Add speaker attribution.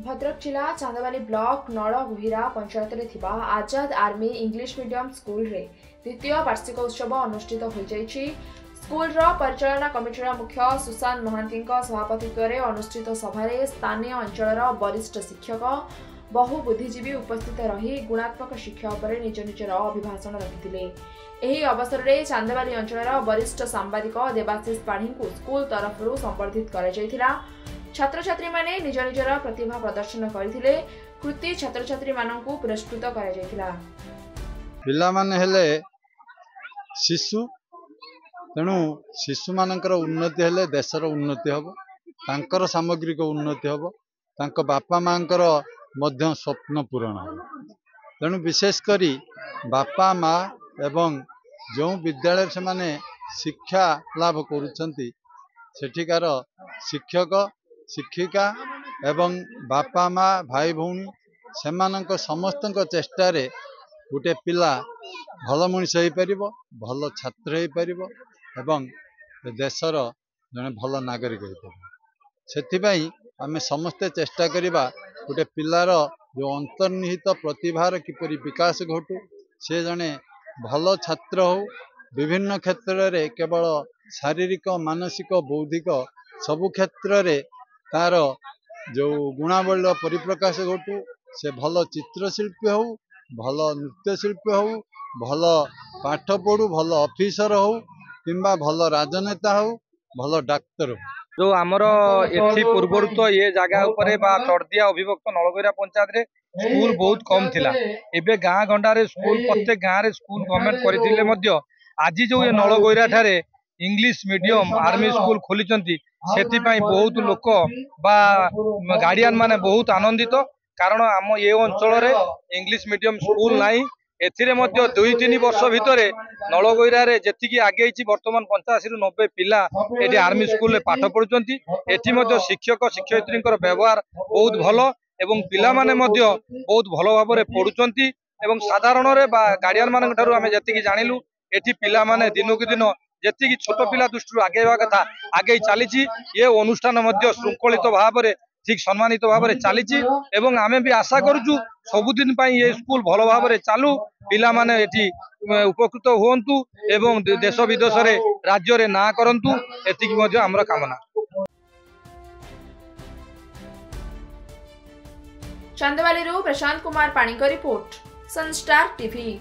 Speaker 1: भद्रक जिला चांदवाली ब्लॉक नड़गुहिरा पंचायत रे थिबा आजाद आर्मी इंग्लिश मीडियम स्कूल रे द्वितीय वार्षिक उत्सव अनुष्ठित हो जायछि। स्कूल रो परिचालना कमिटीर मुख्य सुशांत महांती सभापतित्व में अनुष्ठित सभा स्थानीय अंचल वरिष्ठ शिक्षक बहु बुद्धिजीवी उपस्थित रही गुणात्मक शिक्षा पर निज निजर अभिभाषण रखिथिले। एही अवसर में चांदवाली अंचल वरिष्ठ सांबादिक देवाशीष पाढ़ी को स्कूल तरफ संबर्धित करा जायथिला। छात्र छात्री माने निज निजर प्रतिभा प्रदर्शन करथिले। कृति छात्र छात्री माननकु पुरस्कृत करा जायथिला।
Speaker 2: पिला माने हेले शिशु, तेणु शिशु मानकर उन्नति हेले देशर उन्नति हबो, तांकर सामग्रिक उन्नति हबो, तांको बापा मांकर मध्य स्वप्न पूरण हबो। तेणु विशेष करी बापा माँ एवं जो विद्यालय से माने शिक्षा लाभ करुछंती सेठिकार शिक्षक शिक्षिका एवं बापा माँ भाई भौणी सेमानक समस्तक चेष्टा रे गोटे पिला भल मनीष हो पारिबो, भल छात्र हो पारिबो एवं देशर जने भल नागरिक हो पारिबो। सेथिबाई आमे समस्ते चेष्टा करिबा गोटे पिलार जो अंतर्निहित प्रतिभार किपरि विकास घटू, से जने भल छात्र हो, विभिन्न क्षेत्र रे केवल शारीरिक मानसिक बौद्धिक सबु क्षेत्र रे तार जो गुणावली परिप्रकाश घटू, से भल चित्रशिल्पी हो, भल नृत्यशिल्पी हो, भल पाठ पढ़ू, भल ऑफिसर हो किंबा भल राजनेता हो, भल डाक्तर हो।
Speaker 3: जो आमर एथि पूर्वर तो ये जगह उपरे बा चढ़दिया अभिभक्त नलगैरा पंचायत रे स्कूल बहुत कम थिला। एबे गाँ गंडारे स्कूल प्रत्येक गाँ रे स्कूल गवर्नमेंट करथिले मध्य आज जो ये नलगैरा ठारे इंग्लिश मीडियम आर्मी स्कूल खोलिचंती सेति पई बहुत लोक बा गार्डियन माने बहुत आनंदित। कारण आम ये अंचल रे इंग्लिश मीडियम स्कूल नाही। एथिरे मध्य 2-3 वर्ष भितर नलगैरा रे जेतिकी आगे वर्तमान 85 ରୁ 90 पिला एठी आर्मी स्कूल रे पाठ पढुचंती। एठी मध्य शिक्षक शिक्षयित्रींकर व्यवहार बहुत भलो एवं पिला माने मध्य बहुत भलो भाबरे पढुचंती एवं साधारण रे बा गार्डियन मानन ठारू आमे जेतिकी जानिलु एठी पिला माने दिनकु दिन जेतिकी छोट पिला दृष्टि आगेवा कथा आगे चलीची। ये अनुष्ठान मध्य श्रृंखलित भाबरे ठीक सम्मानित भाव में चली एवं आमे भी आशा करूँ सबुदिन ये स्कूल भल भाव में चालू, पिला माने एठी उपकृत हुंतु एवं देश विदेश रे राज्य रे ना करंतु, एतिकी मध्य हमर कामना।
Speaker 1: चांदवाली प्रशांत कुमार पाणी रिपोर्ट, सनस्टार टीवी।